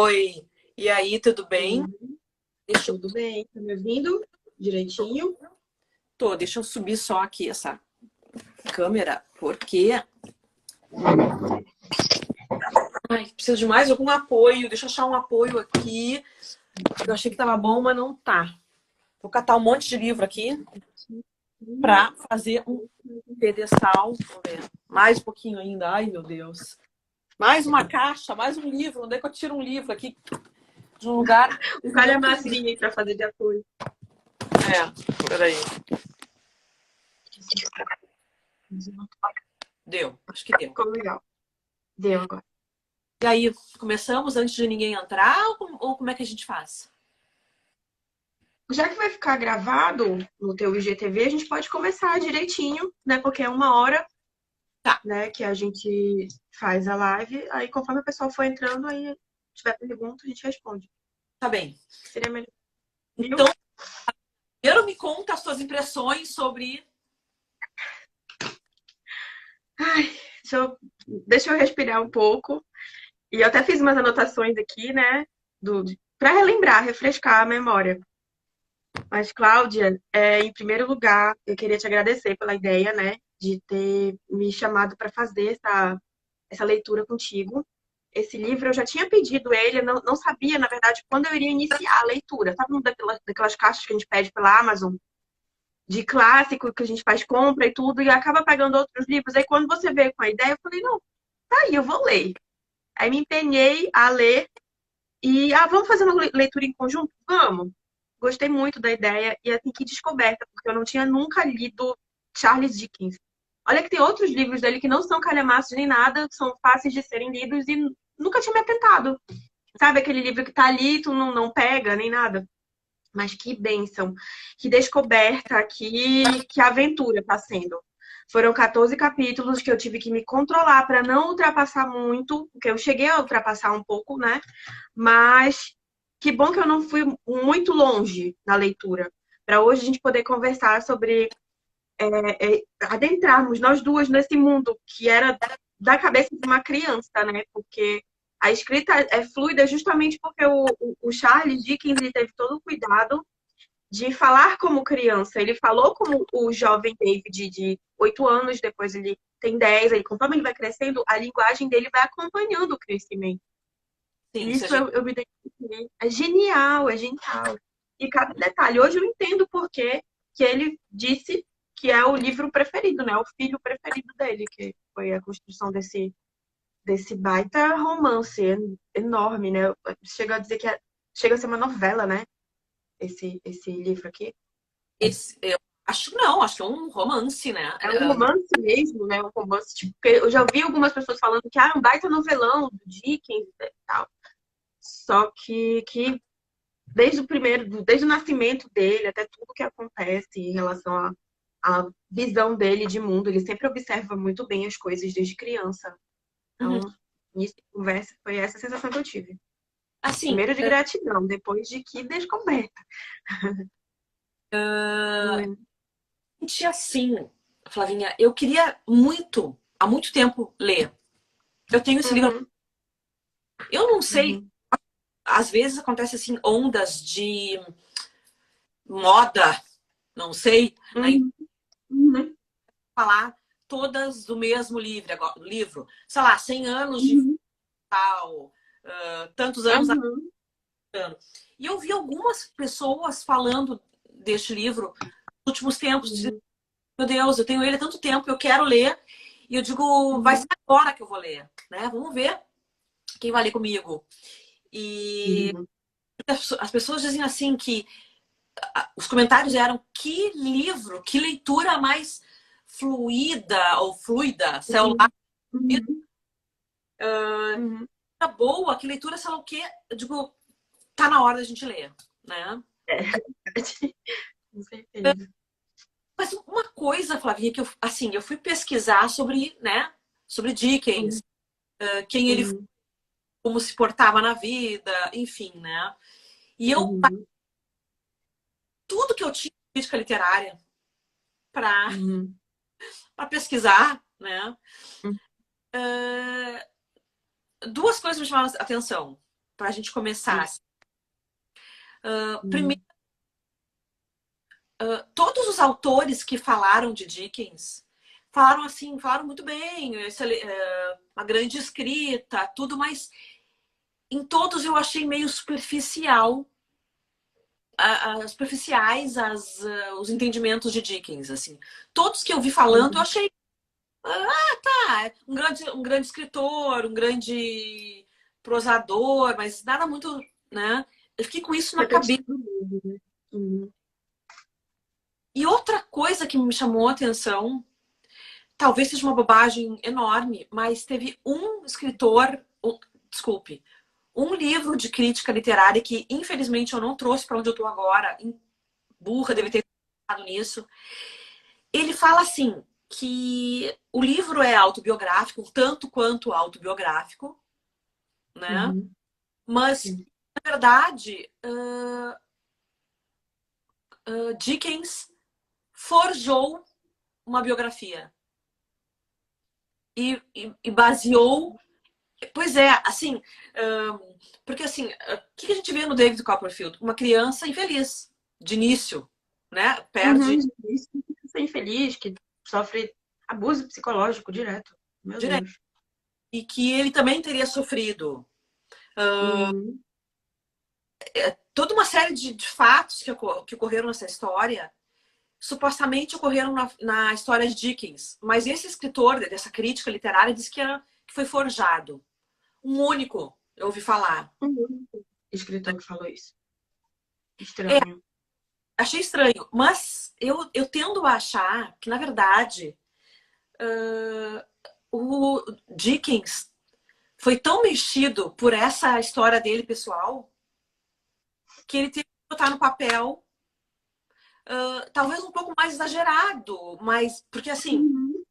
Oi, e aí, tudo bem? Oi, Deixa eu, tudo bem? Tá me ouvindo direitinho? deixa eu subir só aqui essa câmera, porque preciso de mais algum apoio. Deixa eu achar um apoio aqui. Eu achei que tava bom, mas não tá. Vou catar um monte de livro aqui para fazer um pedestal. Vamos ver. Mais um pouquinho ainda. Ai, meu Deus. Mais uma caixa, mais um livro. Onde é que eu tiro um livro aqui de um lugar Um que eu nunca calhamacinho aí pra fazer de apoio. peraí. Deu, acho que deu. Ficou legal. Deu agora. E aí, começamos antes de ninguém entrar ou como é que a gente faz? Já que vai ficar gravado no teu IGTV, a gente pode começar direitinho, né? Porque é 1 hora, Tá, né, que a gente faz a live. Aí, conforme o pessoal for entrando, aí tiver pergunta, a gente responde. tá bem. Que seria melhor. Então, Viu? primeiro me conta as suas impressões sobre. Ai, deixa eu respirar um pouco. E eu até fiz umas anotações aqui, né? Para relembrar, refrescar a memória. Mas, Cláudia, em primeiro lugar, eu queria te agradecer pela ideia, né, de ter me chamado para fazer essa leitura contigo. Esse livro eu já tinha pedido ele, eu não sabia, na verdade, quando eu iria iniciar a leitura. Sabe uma daquelas caixas que a gente pede pela Amazon, de clássico, que a gente faz compra e tudo, e acaba pegando outros livros. Aí, quando você veio com a ideia, eu falei, não, tá aí, eu vou ler. Aí me empenhei a ler e, vamos fazer uma leitura em conjunto? Vamos. Gostei muito da ideia e assim, que descoberta, porque eu não tinha nunca lido Charles Dickens. Olha que tem outros livros dele que não são calhamaços nem nada, são fáceis de serem lidos e nunca tinha me atentado. Sabe aquele livro que tá ali e tu não pega nem nada? Mas que bênção, que descoberta, que aventura tá sendo. Foram 14 capítulos que eu tive que me controlar para não ultrapassar muito, porque eu cheguei a ultrapassar um pouco, né? Mas que bom que eu não fui muito longe na leitura. Para hoje a gente poder conversar sobre adentrarmos nós duas nesse mundo que era da cabeça de uma criança, né? Porque a escrita é fluida justamente porque o Charles Dickens ele teve todo o cuidado de falar como criança. Ele falou como o jovem David de 8 anos, depois ele tem 10, aí conforme ele vai crescendo, a linguagem dele vai acompanhando o crescimento. Sim, E se a isso gente. eu me identifiquei. É genial, é genial. E cada detalhe. Hoje eu entendo por que ele disse que é o livro preferido, né? O filho preferido dele, que foi a construção desse baita romance enorme, né? Chega a dizer que chega a ser uma novela, né? Esse livro aqui. Eu acho não, acho que é um romance, né? É um romance mesmo, né? Um romance, tipo, porque eu já ouvi algumas pessoas falando que é um baita novelão do Dickens e tal. Só que desde o nascimento dele até tudo que acontece em relação à visão dele de mundo, ele sempre observa muito bem as coisas desde criança. Uhum. Então, nisso conversa, foi essa a sensação que eu tive. Assim, Primeiro de gratidão, depois de que descoberta. Hum, gente, assim, Flavinha, eu queria muito, há muito tempo, ler. Eu tenho esse livro. uhum, Eu não sei, uhum, às vezes acontece assim, ondas de moda, não sei, na uhum, uhum, falar todas do mesmo livro. Sei lá, 100 anos de uhum, tal, tantos anos uhum, ano. E eu vi algumas pessoas falando deste livro nos últimos tempos. uhum, Meu Deus, eu tenho ele há tanto tempo, eu quero ler. E eu digo, vai ser uhum, agora que eu vou ler, né? Vamos ver quem vai ler comigo. E uhum, as pessoas dizem assim que os comentários eram que livro, que leitura mais fluida ou fluida, celular, uhum, uhum, uhum. boa, que leitura, sei lá o quê. Eu digo, tá na hora da gente ler, né? É, com certeza. Mas uma coisa, Flavinha, que eu fui pesquisar sobre, né, sobre Dickens, Uhum, quem ele, uhum, como se portava na vida, enfim, né? E eu, uhum, tudo que eu tinha de crítica literária para uhum, pesquisar, né? uhum, Duas coisas me chamaram a atenção. para a gente começar. Uhum. Primeiro, todos os autores que falaram de Dickens falaram assim, falaram muito bem, uma grande escrita, tudo, mas em todos eu achei meio superficiais os entendimentos de Dickens, assim. Todos que eu vi falando, eu Uhum. achei, um grande escritor, um grande prosador, mas nada muito, né? Eu fiquei com isso na cabeça. Repetitivo mesmo, né? Uhum. E outra coisa que me chamou a atenção, talvez seja uma bobagem enorme, mas teve um escritor, desculpe, um livro de crítica literária que, infelizmente, eu não trouxe para onde eu estou agora, burra, deve ter pensado nisso. Ele fala assim, que o livro é autobiográfico, tanto quanto autobiográfico, né? Uhum. Mas, Sim. na verdade, Dickens forjou uma biografia e baseou. Pois é, assim, porque assim, o que a gente vê no David Copperfield? Uma criança infeliz, de início, né? Uhum. Perde Isso que fica sem infeliz, que sofre abuso psicológico direto. Meu direto. Deus. E que ele também teria sofrido Uhum. toda uma série de fatos que ocorreram nessa história, supostamente ocorreram na história de Dickens. Mas esse escritor, dessa crítica literária, disse que foi forjado. Um único, eu ouvi falar. Uhum. Escritor que falou isso. É, Estranho. achei estranho, mas eu tendo a achar que, na verdade, o Dickens foi tão mexido por essa história dele pessoal que ele teve que botar no papel, talvez um pouco mais exagerado, mas porque assim, Uhum.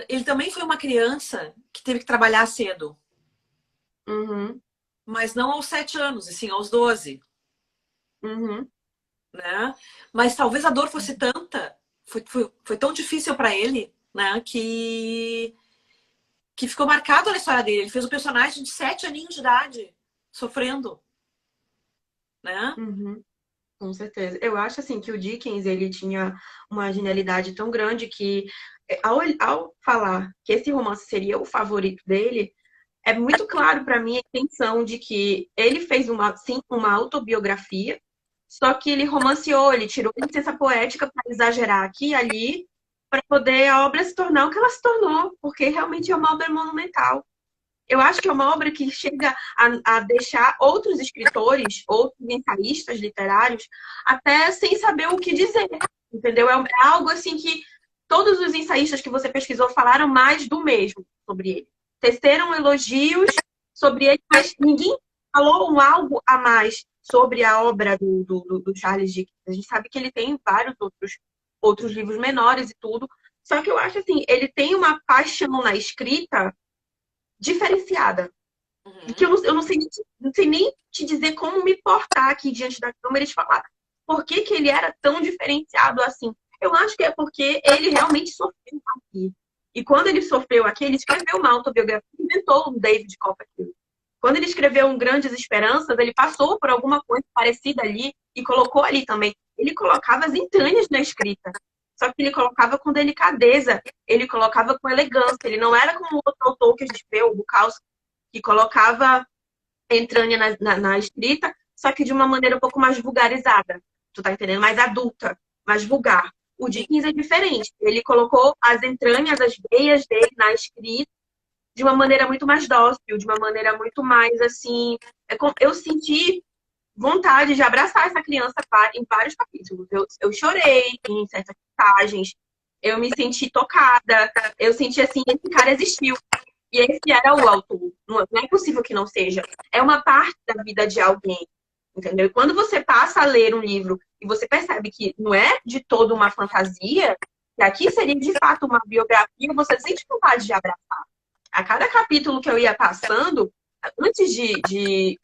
ele também foi uma criança que teve que trabalhar cedo, Uhum. mas não aos 7 anos, e sim aos 12, Uhum. né? Mas talvez a dor fosse tanta, foi tão difícil para ele, né, que ficou marcado na história dele. Ele fez um personagem de 7 aninhos de idade, sofrendo, né? Uhum. Com certeza. Eu acho assim que o Dickens ele tinha uma genialidade tão grande que ao falar que esse romance seria o favorito dele, é muito claro para mim a intenção de que ele fez uma sim uma autobiografia, só que ele romanceou, ele tirou licença poética para exagerar aqui e ali, para poder a obra se tornar o que ela se tornou, porque realmente é uma obra monumental. Eu acho que é uma obra que chega a deixar outros escritores, outros ensaístas literários, até sem saber o que dizer, entendeu? É algo assim que todos os ensaístas que você pesquisou falaram mais do mesmo sobre ele. Teceram elogios sobre ele, mas ninguém falou um algo a mais sobre a obra do Charles Dickens. A gente sabe que ele tem vários outros livros menores e tudo, só que eu acho assim, ele tem uma paixão na escrita diferenciada. E que Uhum. eu não sei nem te dizer como me portar aqui diante da câmera e te falar por que, que ele era tão diferenciado assim. Eu acho que é porque ele realmente sofreu aqui. E quando ele sofreu aqui, ele escreveu uma autobiografia, inventou um David Copperfield. Quando ele escreveu um Grandes Esperanças, ele passou por alguma coisa parecida ali e colocou ali também. Ele colocava as entranhas na escrita. Só que ele colocava com delicadeza, ele colocava com elegância. Ele não era como o outro autor que a gente vê, o Bukowski, que colocava entranha na escrita, só que de uma maneira um pouco mais vulgarizada. Tu tá entendendo? Mais adulta, mais vulgar. O Sim. Dickens é diferente. Ele colocou as entranhas, as veias dele na escrita de uma maneira muito mais dócil, de uma maneira muito mais assim. Eu senti vontade de abraçar essa criança em vários capítulos. Eu chorei em certas passagens, eu me senti tocada, eu senti assim, esse cara existiu. E esse era o autor. Não é possível que não seja. É uma parte da vida de alguém, entendeu? E quando você passa a ler um livro e você percebe que não é de todo uma fantasia, que aqui seria de fato uma biografia, você sente vontade de abraçar. A cada capítulo que eu ia passando, antes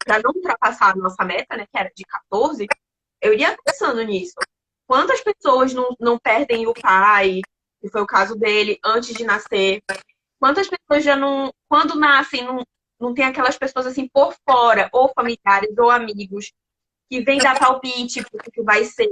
para não ultrapassar a nossa meta, né, que era de 14, eu iria pensando nisso. Quantas pessoas não perdem o pai, que foi o caso dele, antes de nascer? Quantas pessoas já não, quando nascem, não tem aquelas pessoas assim por fora, ou familiares, ou amigos, que vêm dar palpite pro que vai ser,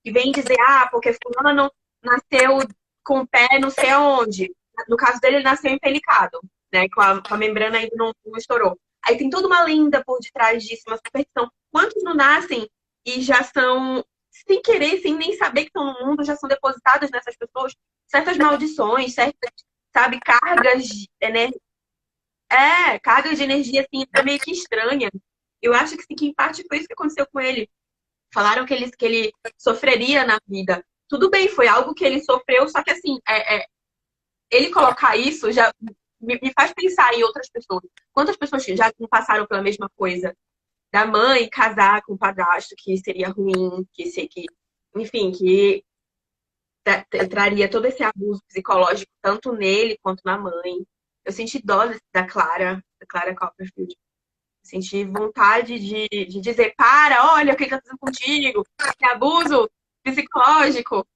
que vêm dizer, porque fulana não nasceu com o pé não sei aonde. No caso dele, ele nasceu empelicado, né? Com a membrana ainda não estourou. Aí tem toda uma lenda por detrás disso, uma superstição. Quantos não nascem e já são, sem querer, sem nem saber que estão no mundo, já são depositadas nessas pessoas certas maldições, certas, sabe, cargas de energia, assim, até meio que estranha. Eu acho que, sim, que em parte foi isso que aconteceu com ele. Falaram que ele sofreria na vida. Tudo bem, foi algo que ele sofreu, só que assim, ele colocar isso já me faz pensar em outras pessoas. Quantas pessoas já não passaram pela mesma coisa? Da mãe casar com o padrasto, que seria ruim, enfim, que traria todo esse abuso psicológico, tanto nele quanto na mãe. Eu senti dó da Clara Copperfield. Senti vontade de dizer, olha o que eu tô fazendo contigo, que abuso psicológico,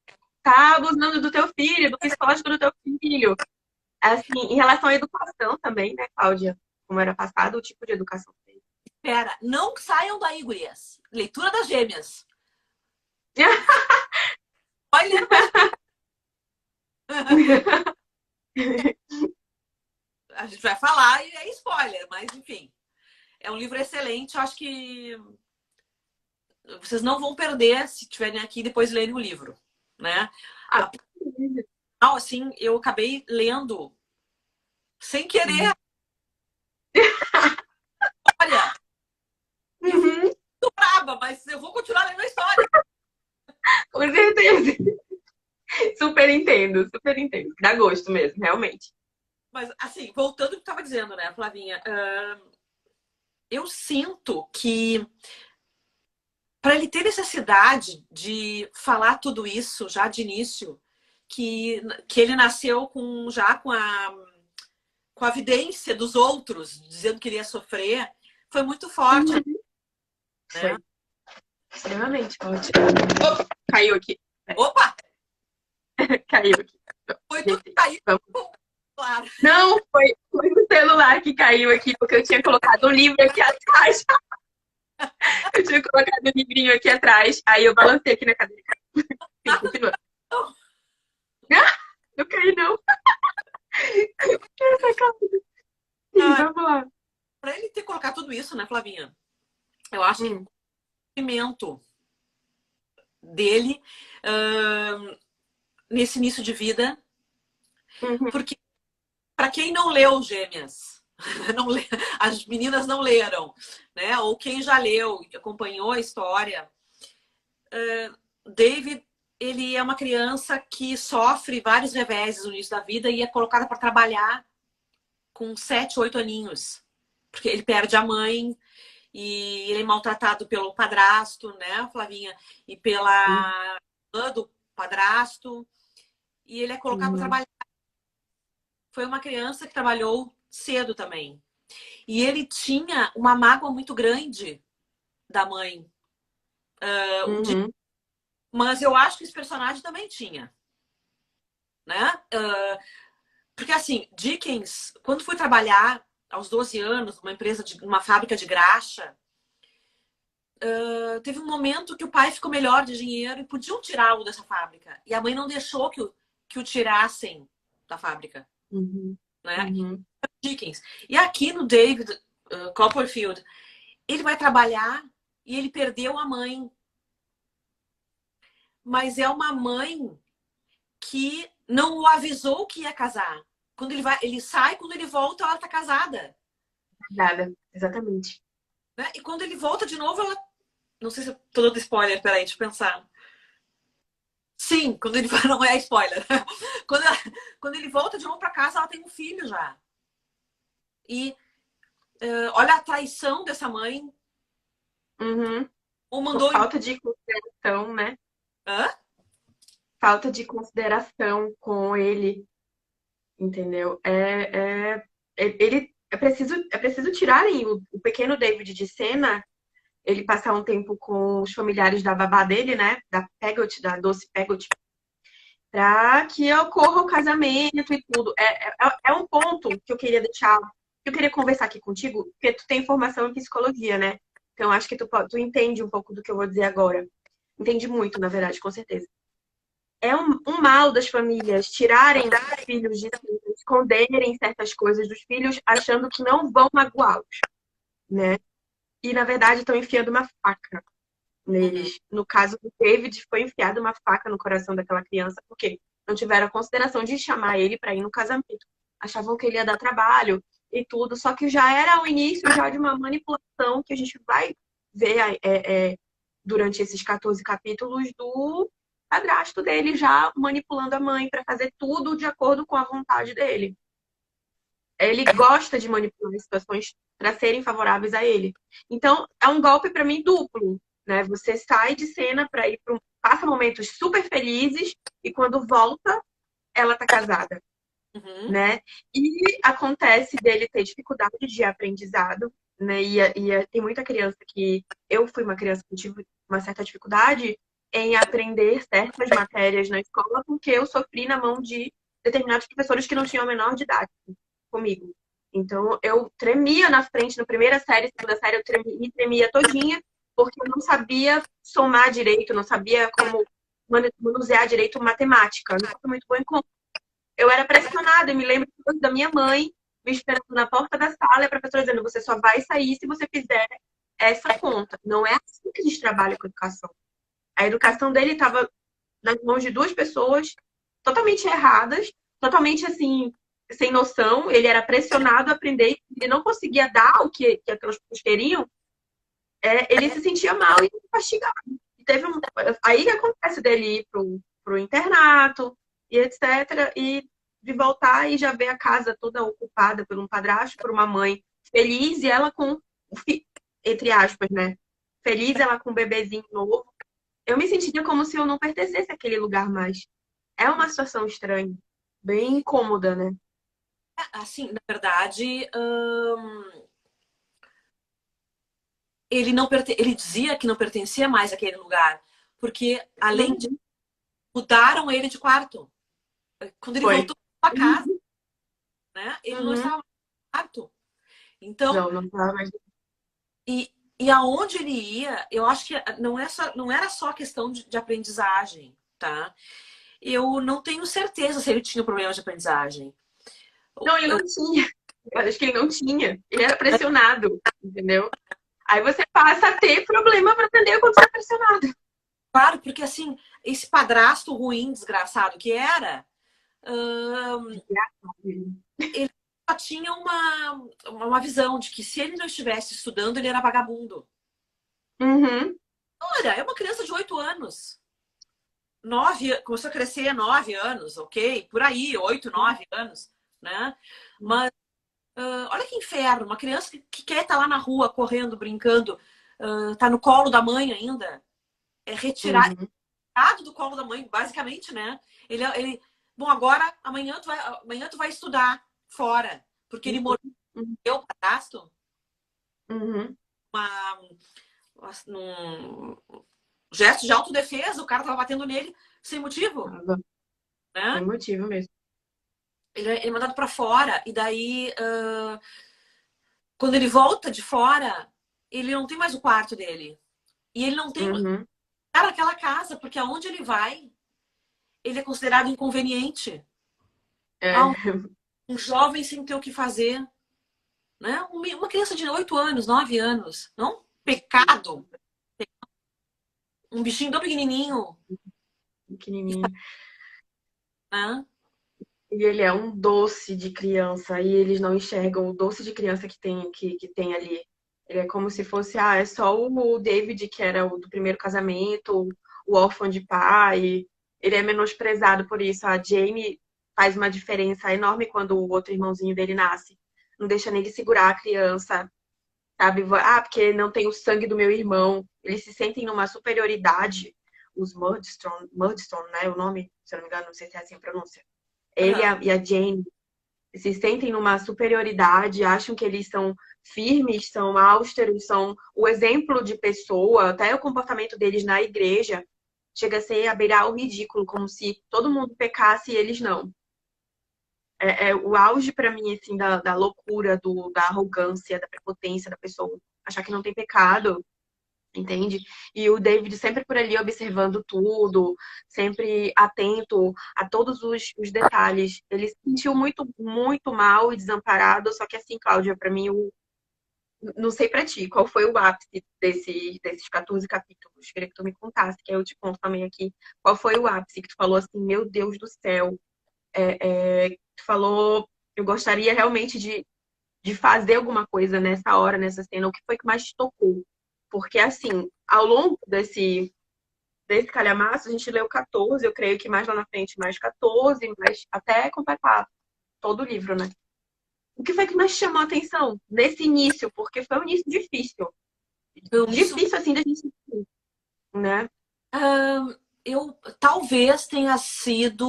tá abusando do teu filho, do psicológico do teu filho. Assim, em relação à educação também, né, Cláudia? Como era passado, o tipo de educação dele. Pera, não saiam daí, gurias. Leitura das Gêmeas. Olha, a gente vai falar e é spoiler, mas enfim. É um livro excelente, eu acho que vocês não vão perder se estiverem aqui e depois lerem o livro, né? Assim, eu acabei lendo sem querer. Olha, Uhum, tô braba, mas eu vou continuar lendo a história. com certeza. Super entendo, super entendo. Dá gosto mesmo, realmente. Mas, assim, voltando ao que eu estava dizendo, né, Flavinha? Eu sinto que para ele ter necessidade de falar tudo isso já de início, que ele nasceu já com a evidência dos outros, dizendo que ele ia sofrer, foi muito forte. Uhum. Né? Foi. Extremamente forte. Opa, caiu aqui. Opa! Caiu aqui. Foi tudo que caiu. Claro. Não, foi o celular que caiu aqui, porque eu tinha colocado um livro aqui atrás. Eu tinha colocado um livrinho aqui atrás, aí eu balancei aqui na cadeira. Sim, continua. Não caí, não. Sim, vamos lá. Para ele ter colocado tudo isso, né, Flavinha? Eu acho que o movimento dele nesse início de vida, porque para quem não leu Gêmeas, as meninas não leram, né? Ou quem já leu, acompanhou a história, David, ele é uma criança que sofre vários reveses no início da vida e é colocada para trabalhar com 7, 8 aninhos, porque ele perde a mãe e ele é maltratado pelo padrasto, né, Flavinha, e pela irmã do padrasto, e ele é colocado para trabalhar. Foi uma criança que trabalhou cedo também. E ele tinha uma mágoa muito grande da mãe. Mas eu acho que esse personagem também tinha. Né? Porque assim, Dickens, quando foi trabalhar aos 12 anos numa fábrica de graxa, teve um momento que o pai ficou melhor de dinheiro e podiam tirá-lo dessa fábrica. E a mãe não deixou que o tirassem da fábrica. Né? Dickens. E aqui no David Copperfield, ele vai trabalhar e ele perdeu a mãe. Mas é uma mãe que não o avisou que ia casar. Quando ele sai, quando ele volta, ela tá casada. Nada, exatamente. Né? E quando ele volta de novo, ela... Não sei se eu tô dando spoiler, peraí, deixa eu pensar. Sim, quando ele vai, não é spoiler. Quando ele volta de novo pra casa, ela tem um filho já. E olha a traição dessa mãe. Ou mandou... Falta de consideração, né? Falta de consideração com ele. Entendeu? É preciso tirarem o pequeno David de cena, ele passar um tempo com os familiares da babá dele, né? Da Peggot, da Doce Peggot, para que ocorra o casamento e tudo. É um ponto que eu queria deixar Eu queria conversar aqui contigo, porque tu tem formação em psicologia, né? Então, acho que tu entende um pouco do que eu vou dizer agora. Entende muito, na verdade, com certeza. É um mal das famílias tirarem dos filhos de si, esconderem certas coisas dos filhos, achando que não vão magoá-los, né? E, na verdade, estão enfiando uma faca Uhum. neles. No caso do David, foi enfiada uma faca no coração daquela criança, porque não tiveram a consideração de chamar ele para ir no casamento. Achavam que ele ia dar trabalho e tudo, só que já era o início já de uma manipulação que a gente vai ver durante esses 14 capítulos do padrasto dele já manipulando a mãe para fazer tudo de acordo com a vontade dele. Ele gosta de manipular as situações para serem favoráveis a ele. Então, é um golpe para mim duplo, né? Você sai de cena para ir para passa momentos super felizes e quando volta, ela tá casada, Uhum. né? E acontece dele ter dificuldade de aprendizado, né? Tem muita criança que eu fui uma criança que tive uma certa dificuldade em aprender certas matérias na escola porque eu sofri na mão de determinados professores que não tinham a menor didática comigo. Então, eu tremia na frente, na primeira série, segunda série, me tremia todinha, porque eu não sabia somar direito, não sabia como manusear direito matemática. Eu não fui muito boa em conta. Eu era pressionada, eu me lembro da minha mãe me esperando na porta da sala e a professora dizendo: você só vai sair se você fizer essa conta. Não é assim que a gente trabalha com educação. A educação dele estava nas mãos de duas pessoas totalmente erradas, totalmente assim, sem noção. Ele era pressionado a aprender, ele não conseguia dar o que aquelas pessoas queriam, ele se sentia mal e castigado. E aí que acontece dele ir pro internato e etc. E de voltar e já ver a casa toda ocupada por um padrasto, por uma mãe feliz e ela com o filho, entre aspas, né? Feliz ela com um bebezinho novo. Eu me sentiria como se eu não pertencesse àquele lugar mais. É uma situação estranha, bem incômoda, né? Assim, na verdade, ele dizia que não pertencia mais àquele lugar, porque além de Uhum. mudaram ele de quarto. Quando ele Foi. voltou para casa, Uhum. né? Ele não Uhum. estava no quarto. Então, Não tá mais. e aonde ele ia, eu acho que não era só questão de aprendizagem, tá? Eu não tenho certeza se ele tinha problema de aprendizagem. Não, ele não tinha. Eu acho que ele não tinha. Ele era pressionado, entendeu? Aí você passa a ter problema para aprender quando você é pressionado. Claro, porque assim, esse padrasto ruim, desgraçado que era, hum, ele só tinha uma visão de que se ele não estivesse estudando, ele era vagabundo. Uhum. Olha, é uma criança de 8 anos. 9, começou a crescer 9 anos, ok? Por aí, 8, 9 anos, né? Mas olha que inferno, uma criança que quer estar lá na rua, correndo, brincando, tá no colo da mãe ainda, é retirado Uhum. do colo da mãe, basicamente, né? Bom, agora, amanhã tu vai estudar fora, porque ele mordeu Uhum. o padrasto Uhum. num gesto de autodefesa, o cara tava batendo nele sem motivo, Tava. Tem né? motivo mesmo. Ele é mandado pra fora, e daí, quando ele volta de fora, ele não tem mais o quarto dele. E ele não tem lugar Uhum. naquela casa, porque aonde ele vai, ele é considerado inconveniente. É. Ah, um jovem sem ter o que fazer, né? Uma criança de 8 anos, 9 anos. Não pecado. Um bichinho tão pequenininho, Pequenininho. né? E ele é um doce de criança, e eles não enxergam o doce de criança que tem ali. Ele é como se fosse, é só o David, que era o do primeiro casamento, o órfão de pai. Ele é menosprezado por isso. A Jamie faz uma diferença enorme quando o outro irmãozinho dele nasce. Não deixa nem de segurar a criança, sabe? Porque não tem o sangue do meu irmão. Eles se sentem numa superioridade. Os Murdstone, né? O nome, se eu não me engano, não sei se é assim a pronúncia. Ele Uhum. e a Jane se sentem numa superioridade, acham que eles são firmes, são austeros, são o exemplo de pessoa, até o comportamento deles na igreja chega a ser a beirar o ridículo, como se todo mundo pecasse e eles não. é o auge pra mim, assim, da loucura, da arrogância, da prepotência da pessoa. Achar que não tem pecado, entende? E o David sempre por ali observando tudo, sempre atento a todos os detalhes. Ele se sentiu muito, muito mal e desamparado, só que assim, Cláudia, pra mim, não sei pra ti, qual foi o ápice desses 14 capítulos? Queria que tu me contasse, que aí eu te conto também aqui. Qual foi o ápice que tu falou assim, meu Deus do céu, tu falou, eu gostaria realmente de fazer alguma coisa nessa hora, nessa cena. O que foi que mais te tocou? Porque, assim, ao longo desse calhamaço, a gente leu 14, eu creio que mais lá na frente mais 14, mas até completar todo o livro, né? O que foi que mais te chamou a atenção nesse início? Porque foi um início difícil. Foi um início. Difícil, assim, da gente, né? Eu talvez tenha sido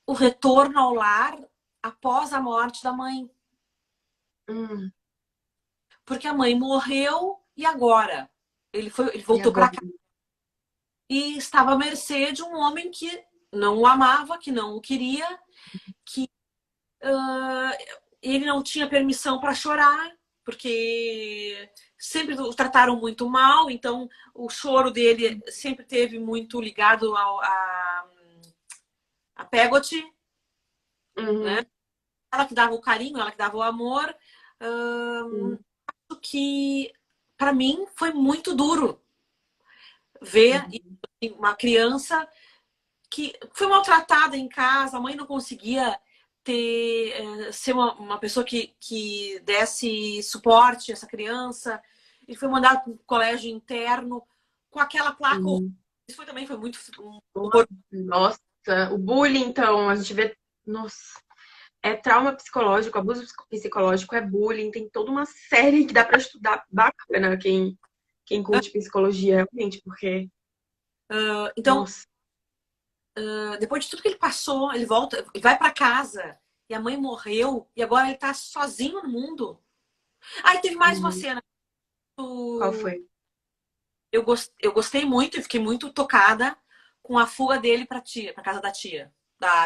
o retorno ao lar após a morte da mãe. Hum, Porque a mãe morreu e agora? Ele e voltou agora? para casa e estava à mercê de um homem que não o amava, que não o queria, que ele não tinha permissão para chorar, porque sempre o trataram muito mal, então o choro dele sempre teve muito ligado a Peggy, né? Uhum, Ela que dava o carinho, ela que dava o amor. sim, O que para mim foi muito duro ver uhum, uma criança que foi maltratada em casa, a mãe não conseguia ser uma pessoa que desse suporte a essa criança. Ele foi mandado para um colégio interno com aquela placa. uhum. Isso também foi muito horror. Nossa, o bullying, então, a gente vê. Nossa, é trauma psicológico, abuso psicológico, é bullying, tem toda uma série que dá pra estudar bacana quem curte psicologia, realmente, porque, Então, nossa. depois de tudo que ele passou, ele volta, ele vai para casa e a mãe morreu e agora ele tá sozinho no mundo. Aí teve mais uma Uhum. cena. Qual foi? Eu gostei muito e fiquei muito tocada com a fuga dele para tia, para casa da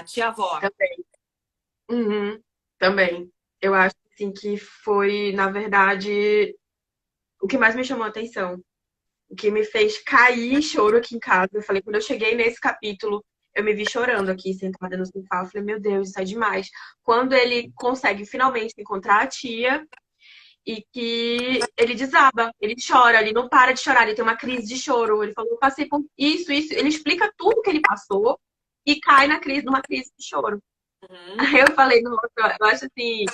tia avó. Também. Uhum. Também. Eu acho assim que foi, na verdade, o que mais me chamou a atenção. O que me fez cair em choro aqui em casa. Eu falei, quando eu cheguei nesse capítulo, eu me vi chorando aqui, sentada no sofá. Eu falei, meu Deus, isso é demais. Quando ele consegue finalmente encontrar a tia e que ele desaba, ele chora, ele não para de chorar, ele tem uma crise de choro. Ele falou, eu passei por isso. Ele explica tudo que ele passou e cai numa crise de choro. Uhum. Aí eu falei, nossa, eu acho assim,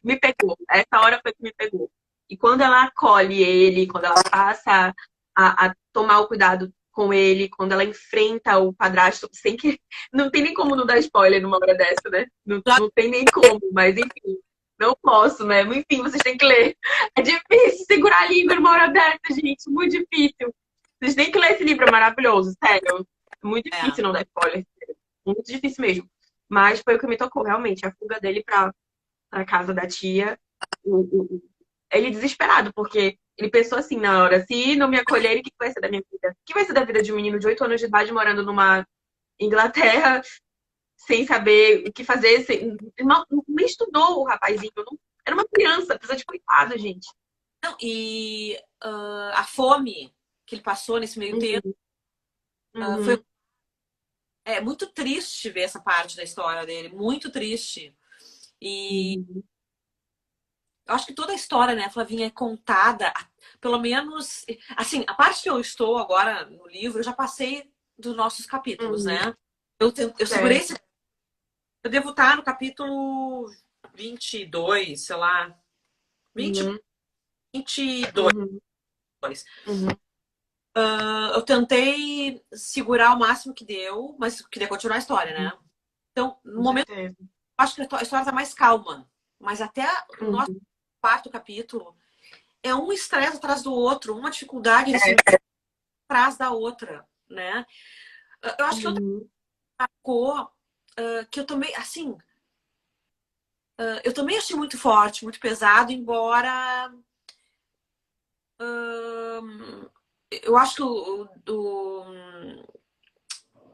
me pegou. Essa hora foi que me pegou. E quando ela acolhe ele, quando ela passa a tomar o cuidado com ele, quando ela enfrenta o padrasto, sem que. Não tem nem como não dar spoiler numa hora dessa, né? Não, não tem nem como, mas enfim. Não posso, né? Enfim, vocês têm que ler. É difícil segurar a língua numa hora dessa, gente. Muito difícil. Vocês têm que ler esse livro, é maravilhoso, sério. É muito É. difícil não dar spoiler. Muito difícil mesmo. Mas foi o que me tocou, realmente. A fuga dele pra casa da tia. Ele desesperado, porque ele pensou assim na hora: se não me acolherem, o que vai ser da minha vida? O que vai ser da vida de um menino de 8 anos de idade morando numa Inglaterra, sem saber o que fazer? Nem estudou o rapazinho. Era uma criança, precisa de cuidado, gente. Não, e a fome que ele passou nesse meio tempo Uhum, foi uhum, muito triste ver essa parte da história dele, muito triste. E uhum, eu acho que toda a história, né, Flavinha, é contada, pelo menos, assim, a parte que eu estou agora no livro, eu já passei dos nossos capítulos, uhum. né? Eu segurei Certo. eu devo estar no capítulo 22, sei lá, 20, Uhum, 22. uhum, uhum. Eu tentei segurar o máximo que deu, mas queria continuar a história, né? Então, no Com momento, certeza. acho que a história tá mais calma. Mas até o nosso Uhum. quarto capítulo é um estresse atrás do outro, uma dificuldade assim, É. atrás da outra, né? Eu acho que outra Uhum. coisa que eu também, assim, eu também achei muito forte, muito pesado, embora eu acho que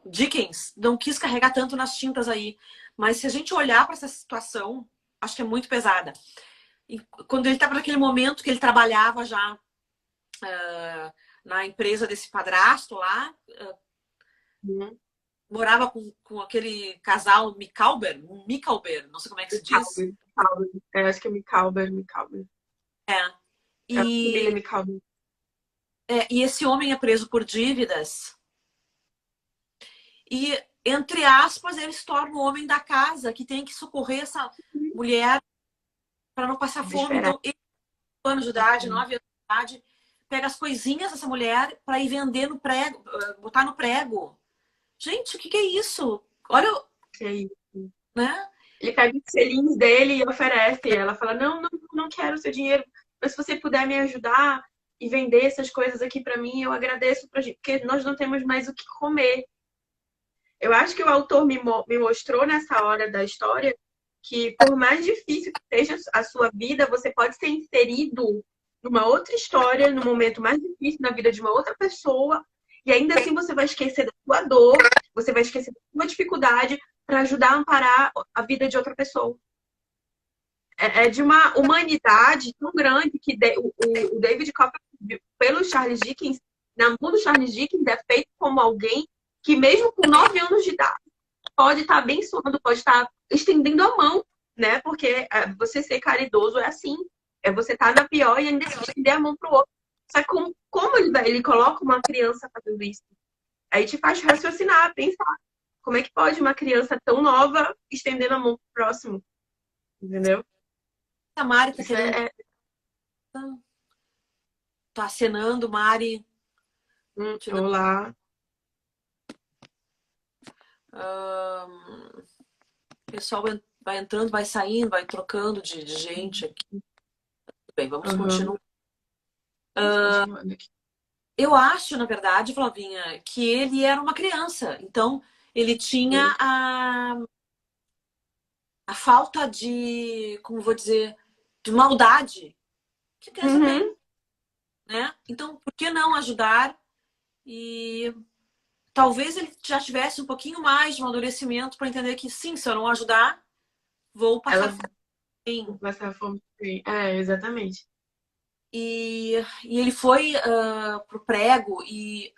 Dickens não quis carregar tanto nas tintas aí. Mas se a gente olhar para essa situação, acho que é muito pesada. E quando ele estava naquele momento que ele trabalhava já na empresa desse padrasto lá, Uhum. morava com aquele casal Michalber, não sei como é que se diz. Michalber. É, acho que é Michalber. É. É a família E, Michalber. e esse homem é preso por dívidas. E, entre aspas, ele se torna o homem da casa que tem que socorrer essa mulher para não passar fome. Desesperado. Então, ele, 8 anos de idade, 9 anos de idade, pega as coisinhas dessa mulher para ir vender no prego, botar no prego. Gente, o que é isso? Olha, É isso. né? Ele pega os selinhos dele e oferece. E ela fala: não, não, não quero seu dinheiro, mas se você puder me ajudar e vender essas coisas aqui para mim, eu agradeço pra gente, porque nós não temos mais o que comer. Eu acho que o autor me mostrou nessa hora da história que, por mais difícil que seja a sua vida, você pode ser inserido numa outra história, num momento mais difícil na vida de uma outra pessoa, e ainda assim você vai esquecer da sua dor, você vai esquecer da sua dificuldade para ajudar a amparar a vida de outra pessoa. É de uma humanidade tão grande que o David Copperfield, pelo Charles Dickens, na mão do Charles Dickens, é feito como alguém que, mesmo com 9 anos de idade, pode estar abençoando, pode estar estendendo a mão, né? Porque você ser caridoso é assim. É você estar na pior e ainda estender a mão pro outro. Só que como ele coloca uma criança fazendo isso? Aí te faz raciocinar, pensar. Como é que pode uma criança tão nova estendendo a mão pro próximo? Entendeu? A Mari tá Isso querendo. Tá acenando, Mari. Olá. O pessoal vai entrando, vai saindo, vai trocando de gente aqui. Tudo bem, vamos continuar. Continuando aqui. Eu acho, na verdade, Flavinha, que ele era uma criança. Então, ele tinha a falta de, como vou dizer, de maldade que criança tem, Uhum. né? Então, por que não ajudar? E talvez ele já tivesse um pouquinho mais de amadurecimento para entender que sim, se eu não ajudar, vou passar fome. Passar fome. É, exatamente. E ele foi pro prego e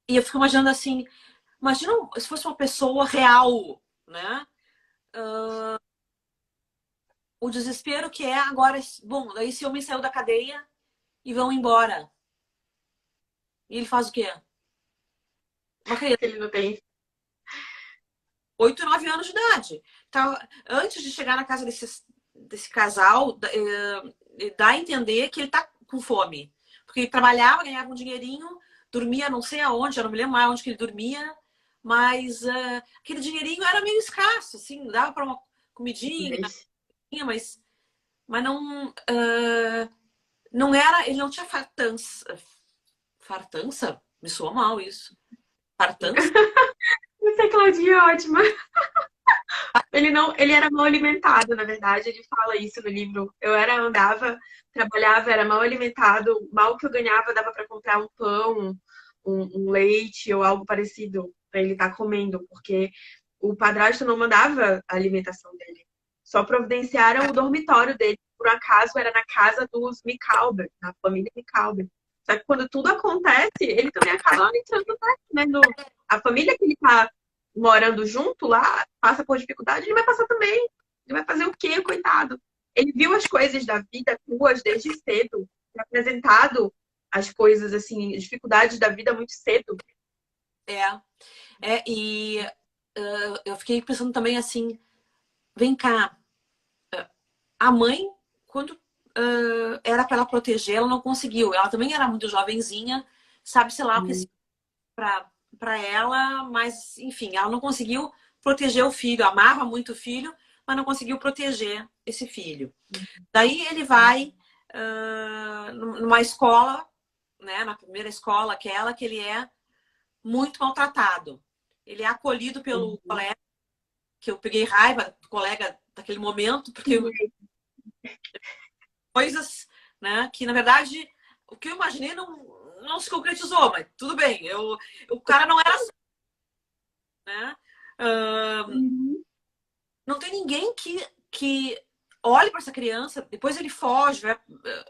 eu fico imaginando assim, imagina se fosse uma pessoa real, né? O desespero que é agora, bom, daí esse homem saiu da cadeia e vão embora. E ele faz o quê? Uma criança, Ele não tem. 8, 9 anos de idade. Então, antes de chegar na casa desse casal, dá a entender que ele tá com fome. Porque ele trabalhava, ganhava um dinheirinho, dormia não sei aonde, eu não me lembro mais onde que ele dormia, mas aquele dinheirinho era meio escasso, assim, dava para uma comidinha, mas não, não era, ele não tinha fartança. Fartança? Me soa mal isso. Fartança? Essa Claudinha é ótima. Ele era mal alimentado, na verdade, ele fala isso no livro. Andava, trabalhava, era mal alimentado, mal que eu ganhava dava para comprar um pão, um leite ou algo parecido para ele estar comendo, porque o padrasto não mandava a alimentação dele. Só providenciaram o dormitório dele, por acaso era na casa dos Michalber, na família Michalber. Só que quando tudo acontece, ele também acaba entrando, né, a família que ele tá morando junto lá, passa por dificuldade, ele vai passar também. Ele vai fazer o quê, coitado? Ele viu as coisas da vida cruas desde cedo, apresentado as coisas, assim, as dificuldades da vida muito cedo. E eu fiquei pensando também assim, vem cá, a mãe, quando era para ela proteger, ela não conseguiu. Ela também era muito jovenzinha, sabe-se lá o que para ela, mas enfim, ela não conseguiu proteger o filho, amava muito o filho, mas não conseguiu proteger esse filho. Daí ele vai numa escola, né, na primeira escola, aquela que ele é muito maltratado. Ele é acolhido pelo colega, que eu peguei raiva do colega daquele momento, porque coisas, né, que na verdade o que eu imaginei não se concretizou, mas tudo bem. O cara não era né? Uhum. Não tem ninguém que olhe para essa criança, depois ele foge,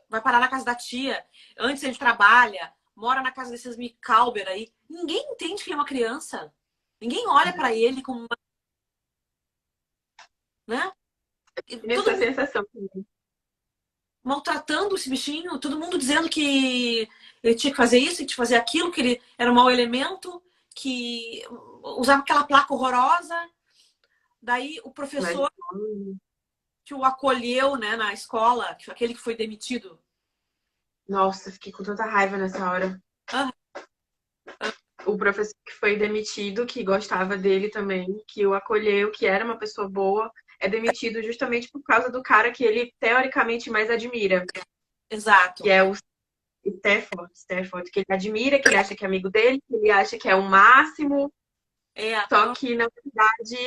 vai parar na casa da tia, antes ele trabalha, mora na casa desses Micalber aí. Ninguém entende que ele é uma criança. Ninguém olha para ele como uma, né? Tive Todo essa mundo sensação também. maltratando esse bichinho, todo mundo dizendo que ele tinha que fazer isso, que tinha que fazer aquilo, que ele era um mau elemento, que usava aquela placa horrorosa. Daí o Mas, professor que o acolheu, né, na escola, aquele que foi demitido. nossa, fiquei com tanta raiva nessa hora. Ah, O professor que foi demitido, que gostava dele também, que o acolheu, que era uma pessoa boa, é demitido justamente por causa do cara que ele teoricamente mais admira, que exato. é o Stafford, que ele admira, que ele acha que é amigo dele, que ele acha que é o máximo, É, só que na verdade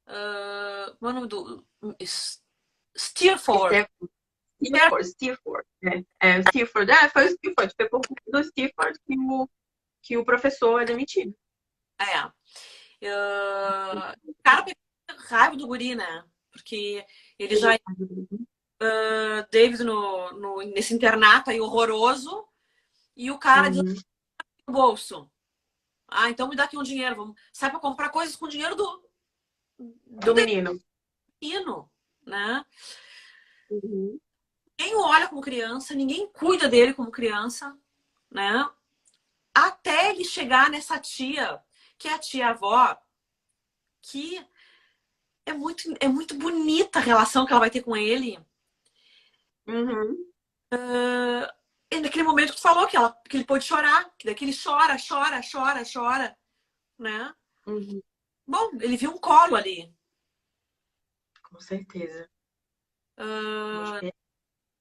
qual é o nome do Steerford. Stafford, né? Stafford, foi o Stafford, foi por conta do Stafford que o professor é demitido. É. O cara pegou raiva do guri, né? Porque ele já David nesse internato aí horroroso e o cara diz Uhum. no bolso. Ah, então me dá aqui um dinheiro. Sai pra comprar coisas com dinheiro do Do menino. menino, né? Uhum. Ninguém o olha como criança, ninguém cuida dele como criança, né? Até ele chegar nessa tia, que é a tia-avó, que é muito bonita a relação que ela vai ter com ele. Uhum. E naquele momento que tu falou que ele pôde chorar, que daqui ele chora, chora, chora, chora, né? Uhum. Bom, ele viu um colo ali. Com certeza.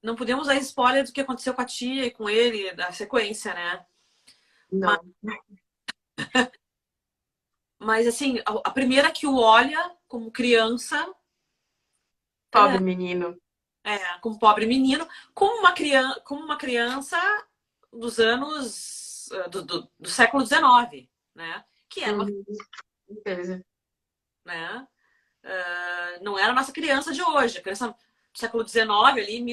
Não podemos dar spoiler do que aconteceu com a tia e com ele, da sequência, né? Mas, Não. mas assim, a primeira que o olha como criança, Pobre menino. como pobre menino, como uma criança dos anos do século XIX, né? Que era uma, Uhum. Com certeza. né? Não era a nossa criança de hoje. A criança do século XIX ali,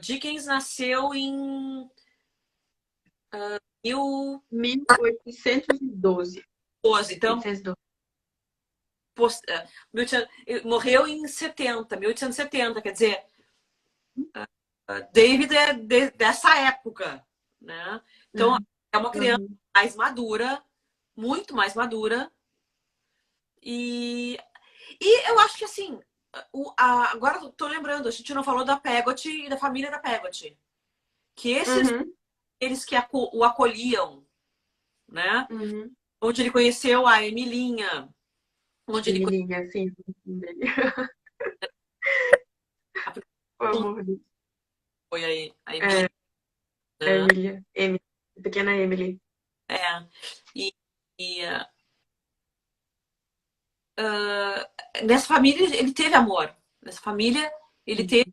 Dickens nasceu em 1812. 1012, então 1812. morreu em 1870, quer dizer, David é dessa época, né? Então é uma criança Uhum. mais madura, muito mais madura, e, e eu acho que assim, agora eu tô lembrando, a gente não falou da Peggot e da família da Peggot, que esses Uhum. eles que o acolhiam, né? Uhum. Onde ele conheceu a Emilinha, onde ele conheceu Emilinha, sim. a O amor dele. foi a É, Emilinha, a né? Emília. Emily. Pequena Emily. É. E, e nessa família ele teve amor. Nessa família ele teve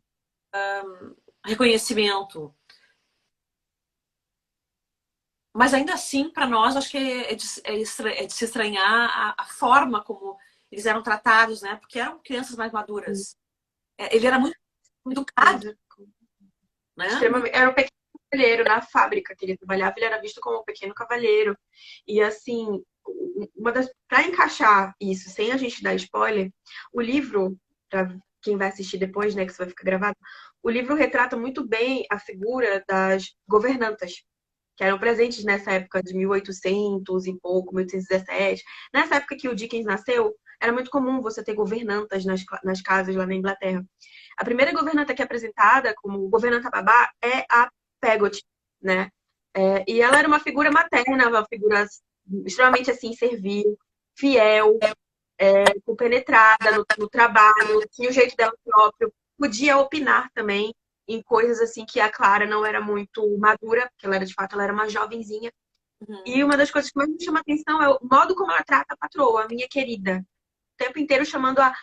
reconhecimento. Mas ainda assim, para nós, acho que é de se estranhar a forma como eles eram tratados, né? Porque eram crianças mais maduras. Ele era muito Com educado, certeza. né? Muito, Extremamente. Era um pequeno cavalheiro na fábrica que ele trabalhava, ele era visto como um pequeno cavalheiro. E assim, para encaixar isso, sem a gente dar spoiler, o livro, para quem vai assistir depois, né, que isso vai ficar gravado, o livro retrata muito bem a figura das governantas, que eram presentes nessa época de 1800 e pouco, 1817. Nessa época que o Dickens nasceu, era muito comum você ter governantas nas casas lá na Inglaterra. A primeira governanta que é apresentada como governanta babá é a Peggot, né? E ela era uma figura materna, uma figura extremamente assim, servil, fiel, compenetrada no trabalho, tinha o jeito dela próprio, podia opinar também em coisas assim que a Clara não era muito madura, porque ela era de fato, ela era uma jovenzinha. E uhum, uma das coisas que mais me chama a atenção é o modo como ela trata a patroa, a minha querida. O tempo inteiro chamando a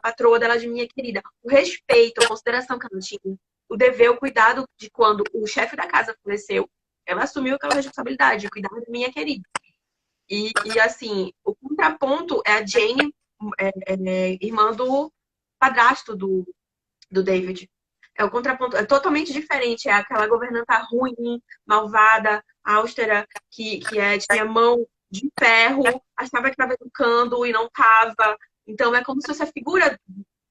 patroa dela de minha querida. O respeito, a consideração que ela tinha. O dever, o cuidado de quando o chefe da casa faleceu, ela assumiu aquela responsabilidade de cuidar da minha querida. E assim, o contraponto é a Jane, irmã do padrasto do David. É o contraponto, é totalmente diferente. É aquela governanta ruim, malvada, austera, tinha mão de ferro, achava que estava educando e não estava. Então é como se fosse a figura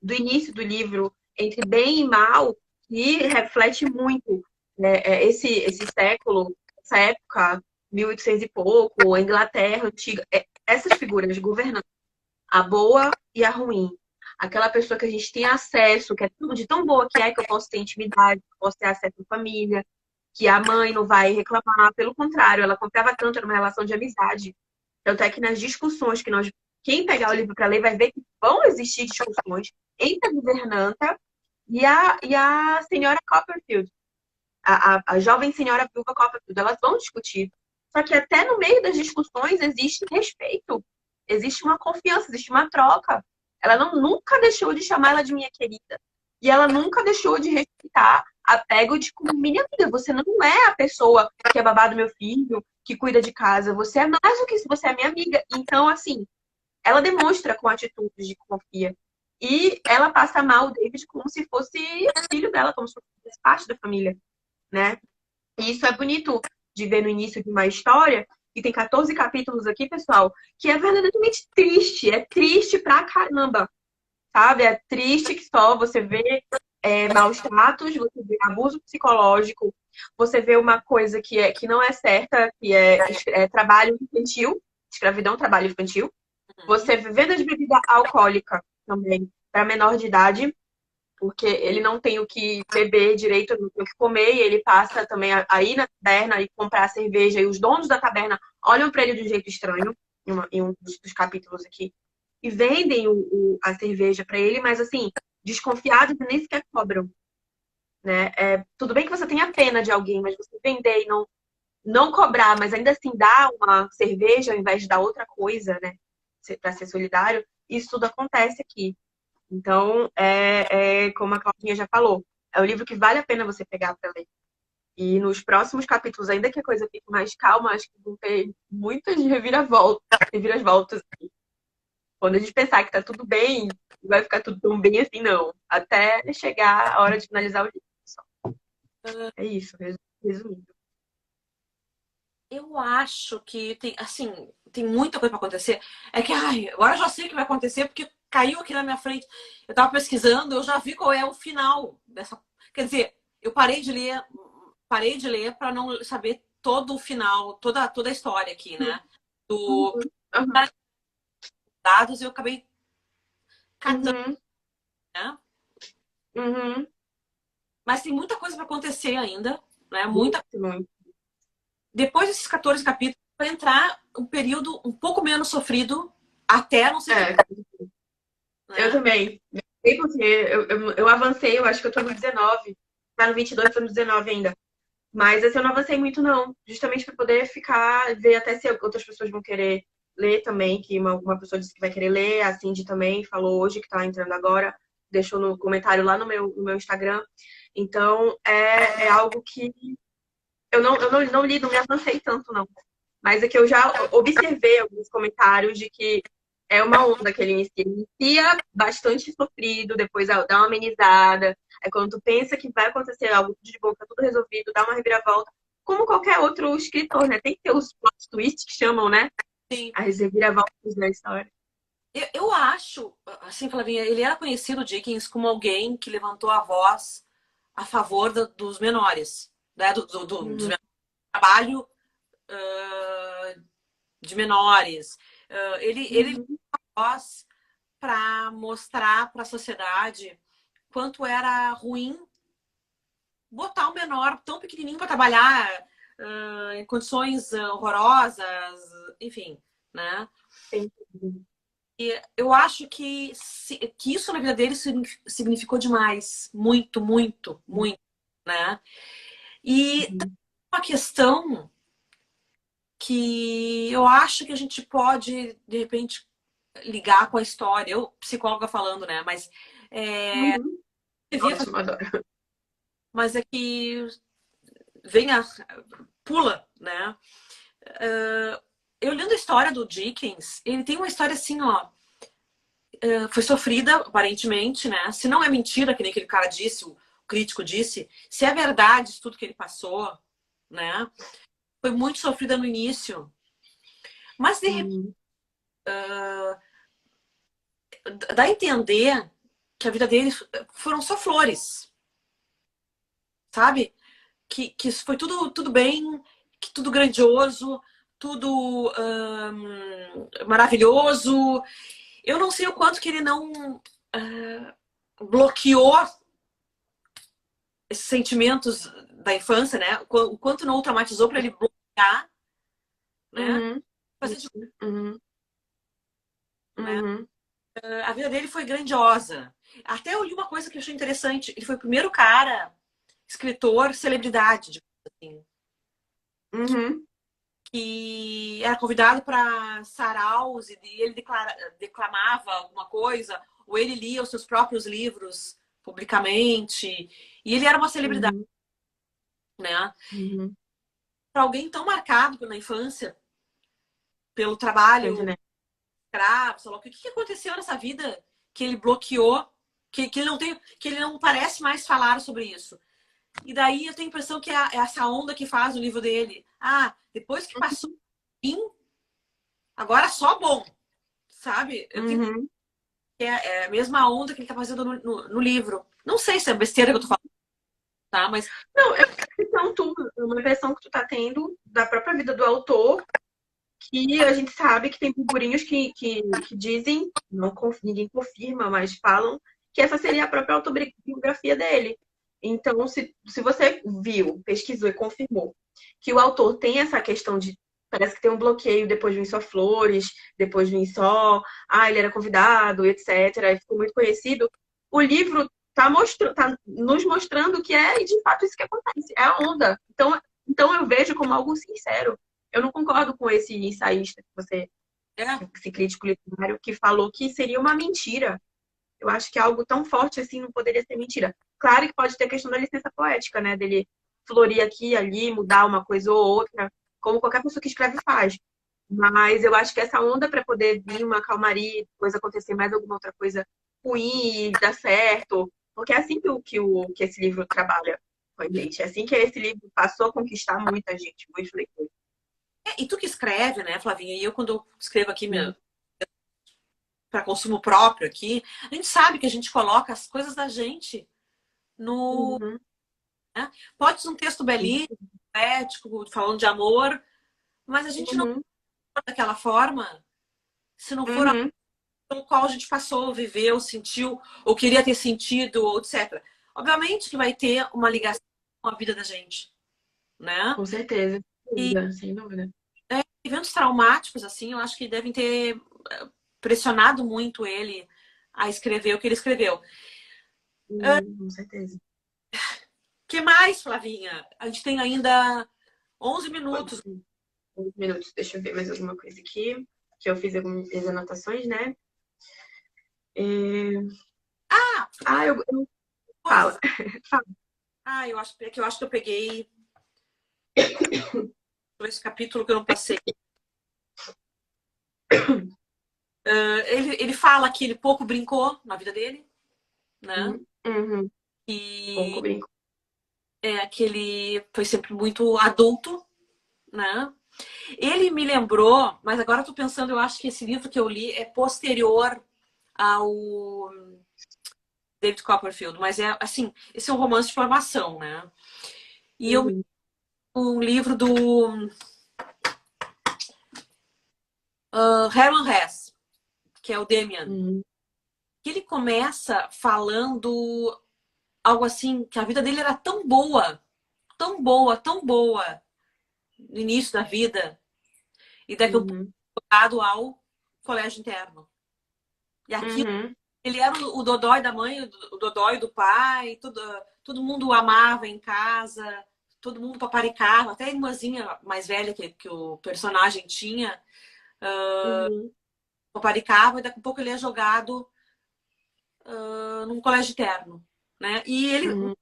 do início do livro, entre bem e mal, que reflete muito esse século, essa época, 1800 e pouco, a Inglaterra antiga, essas figuras de governança, a boa e a ruim. Aquela pessoa que a gente tem acesso, que é tudo de tão boa que eu posso ter intimidade, que eu posso ter acesso à família, que a mãe não vai reclamar, pelo contrário, ela confiava tanto, era uma relação de amizade. Tanto é que nas discussões que nós, quem pegar o livro para ler vai ver que vão existir discussões entre a governanta e a senhora Copperfield, a jovem senhora viúva Copperfield. Elas vão discutir. Só que até no meio das discussões existe respeito, existe uma confiança, existe uma troca. Ela nunca deixou de chamar ela de minha querida. E ela nunca deixou de respeitar a Peggy como minha amiga. Você não é a pessoa que é babá do meu filho, que cuida de casa. Você é mais do que isso, você é minha amiga. Então, assim, ela demonstra com atitudes de confia. E ela passa mal o David como se fosse filho dela, como se fosse parte da família, né? E isso é bonito de ver no início de uma história, que tem 14 capítulos aqui, pessoal, que é verdadeiramente triste. É triste pra caramba, sabe? É triste que só você vê maus tratos, você vê abuso psicológico, você vê uma coisa que não é certa, que é trabalho infantil, escravidão, trabalho infantil. Você vê venda de bebida alcoólica também para menor de idade, porque ele não tem o que beber direito, não tem o que comer, e ele passa também a ir na taberna e comprar cerveja, e os donos da taberna olham para ele de um jeito estranho, em um dos capítulos aqui, e vendem a cerveja para ele, mas assim, desconfiados e nem sequer cobram, né? Tudo bem que você tenha pena de alguém, mas você vender e não cobrar, mas ainda assim dar uma cerveja ao invés de dar outra coisa, né? Para ser solidário, isso tudo acontece aqui. Então, como a Claudinha já falou, é um livro que vale a pena você pegar para ler. E nos próximos capítulos, ainda que a coisa fique mais calma, acho que vão ter muitas reviravoltas aqui. Quando a gente pensar que tá tudo bem, não vai ficar tudo tão bem assim, não. Até chegar a hora de finalizar o livro, pessoal. É isso, resumindo. Eu acho que tem, assim, tem muita coisa para acontecer. É que, agora eu já sei o que vai acontecer porque caiu aqui na minha frente. Eu tava pesquisando, eu já vi qual é o final dessa. Quer dizer, eu parei de ler para não saber todo o final, toda a história aqui, né? Do Uhum. dados, eu acabei catando, Uhum. né? Uhum. Mas tem muita coisa para acontecer ainda, né? Muita. Muito. Depois desses 14 capítulos, vai entrar um período um pouco menos sofrido até não sei que, Eu né? também. Sei porque eu avancei, eu acho que eu tô no 19. Tá no 22, tô no 19 ainda. Mas assim, eu não avancei muito, não. Justamente para poder ver até se outras pessoas vão querer ler também, que uma pessoa disse que vai querer ler, a Cindy também falou hoje que tá entrando agora, deixou no comentário lá no meu Instagram. Então, é algo que eu não li, não me avancei tanto, não. Mas é que eu já observei alguns comentários de que é uma onda que ele inicia. Inicia bastante sofrido, depois dá uma amenizada. Aí quando tu pensa que vai acontecer algo tudo de boca, tudo resolvido, dá uma reviravolta. Como qualquer outro escritor, né? Tem que ter os plot twists que chamam, né? Sim. As reviravoltas da história. Eu acho, assim, Flavinha, ele era conhecido, Dickens, como alguém que levantou a voz a favor dos menores, né? Dos menores, trabalho de menores. Ele levantou a voz para mostrar para a sociedade quanto era ruim botar um menor tão pequenininho para trabalhar em condições horrorosas, enfim, né? E eu acho que isso na vida dele significou demais. Muito, muito, muito, né? E uma questão que eu acho que a gente pode, de repente, ligar com a história. Eu, psicóloga falando, né? Mas Ótimo, adoro. mas é que pula, né? eu lendo a história do Dickens, ele tem uma história assim, ó, foi sofrida, aparentemente, né? Se não é mentira, que nem aquele cara disse, o crítico disse, se é verdade isso tudo que ele passou, né? Foi muito sofrida no início. Mas, de repente, Uhum. dá a entender que a vida dele foram só flores, sabe? Que foi tudo bem, que tudo grandioso, tudo maravilhoso. Eu não sei o quanto que ele não bloqueou esses sentimentos da infância, né? O quanto não o traumatizou para ele bloquear, né? Uhum. Fazer de, Uhum. né? Uhum. A vida dele foi grandiosa. Até eu li uma coisa que eu achei interessante. Ele foi o primeiro cara, escritor, celebridade, assim, Uhum. que era convidado para saraus e ele declamava alguma coisa, ou ele lia os seus próprios livros publicamente. E ele era uma celebridade, Uhum. né? Uhum. Para alguém tão marcado na infância pelo Pois, trabalho né? escravo, sei lá, o que aconteceu nessa vida que ele bloqueou, que ele não tem, que ele não parece mais falar sobre isso. E daí eu tenho a impressão que é essa onda que faz o livro dele. Ah, depois que passou, agora só bom, sabe? Eu tenho Uhum. que é a mesma onda que ele tá fazendo no livro. Não sei se é besteira que eu tô falando, tá? Mas Não, é uma versão que tu tá tendo da própria vida do autor, que a gente sabe que tem burburinhos que dizem, ninguém confirma, mas falam que essa seria a própria autobiografia dele. Então, se você viu, pesquisou e confirmou que o autor tem essa questão de. Parece que tem um bloqueio depois de vir só flores, depois de vir só. Ah, ele era convidado, etc. E ficou muito conhecido. O livro tá nos mostrando que é de fato isso que acontece. É a onda. Então eu vejo como algo sincero. Eu não concordo com esse ensaísta é, esse crítico literário que falou que seria uma mentira. Eu acho que algo tão forte assim não poderia ser mentira. Claro que pode ter a questão da licença poética, né? Dele florir aqui e ali, mudar uma coisa ou outra, como qualquer pessoa que escreve faz. Mas eu acho que essa onda para poder vir uma calmaria, depois acontecer mais alguma outra coisa ruim e dar certo, porque é assim que esse livro trabalha com a gente. É assim que esse livro passou a conquistar muita gente, muitos leitores. e tu que escreve, né, Flavinha? E eu, quando eu escrevo aqui Uhum. para consumo próprio aqui, a gente sabe que a gente coloca as coisas da gente no. Uhum. Né? Pode ser um texto belíssimo, ético, falando de amor, mas a gente não Uhum. fala daquela forma se não for Uhum. pelo qual a gente passou, viveu, sentiu, ou queria ter sentido, ou etc. Obviamente que vai ter uma ligação com a vida da gente, né? Com certeza. E Sem dúvida. eventos traumáticos, assim, eu acho que devem ter pressionado muito ele a escrever o que ele escreveu. O Com certeza. que mais, Flavinha? A gente tem ainda 11 Quantos minutos. minutos? Deixa eu ver mais alguma coisa aqui. Que eu fiz algumas anotações, né? É... Ah, Ah, eu... coisas. Fala. Fala. Ah, eu acho que eu peguei esse capítulo que eu não passei. Ele fala que ele pouco brincou na vida dele, né? Uhum. Pouco E brinco. que ele foi sempre muito adulto, né? Ele me lembrou, mas agora eu tô pensando, eu acho que esse livro que eu li é posterior ao David Copperfield, mas é assim, esse é um romance de formação, né? E eu Uhum. um livro do Herman Hesse, que é o Demian, Uhum. que ele começa falando algo assim, que a vida dele era tão boa, tão boa, tão boa no início da vida, e daqui a pouco Uhum. jogado ao colégio interno. E aquilo, Uhum. ele era o dodói da mãe, o dodói do pai, todo mundo o amava em casa, todo mundo paparicava, até a irmãzinha mais velha que o personagem tinha, Uhum. paparicava, e daqui a pouco ele é jogado num colégio interno, né? E ele, Uhum.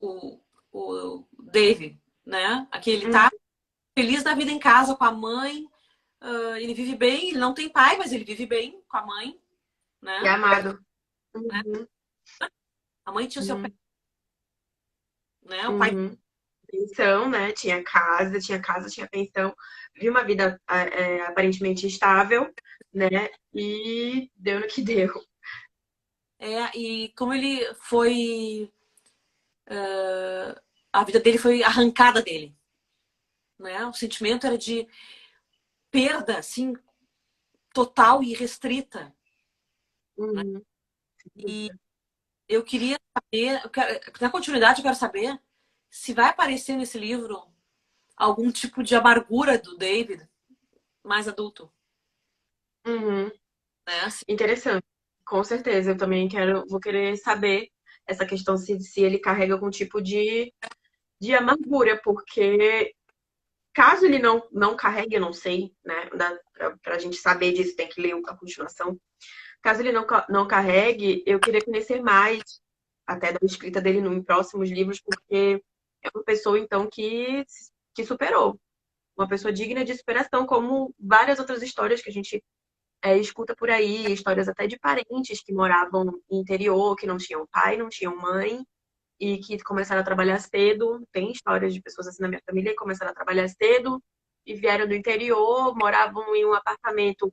o, o David, né? Aqui ele Uhum. tá feliz da vida em casa com a mãe, Ele vive bem, ele não tem pai, mas ele vive bem com a mãe, né? E amado. Né? Uhum, A mãe tinha o seu pai, uhum, né? O pai uhum. Pensão, né? Tinha casa, tinha pensão. Vi uma vida aparentemente estável, né? E deu no que deu. e como ele foi, a vida dele foi arrancada dele, né? O sentimento era de perda, assim, total e restrita. Uhum. E eu queria saber, na continuidade eu quero saber se vai aparecer nesse livro algum tipo de amargura do David mais adulto, Uhum. né? Assim, Interessante. Com certeza, eu também vou querer saber essa questão se ele carrega algum tipo de amargura, porque caso ele não carregue, eu não sei, né? Pra gente saber disso, tem que ler a continuação. Caso ele não carregue, eu queria conhecer mais até da escrita dele em próximos livros, porque é uma pessoa, então, que superou. Uma pessoa digna de superação, como várias outras histórias que a gente escuta por aí, histórias até de parentes que moravam no interior, que não tinham pai, não tinham mãe, e que começaram a trabalhar cedo. Tem histórias de pessoas assim na minha família que começaram a trabalhar cedo e vieram do interior, moravam em um apartamento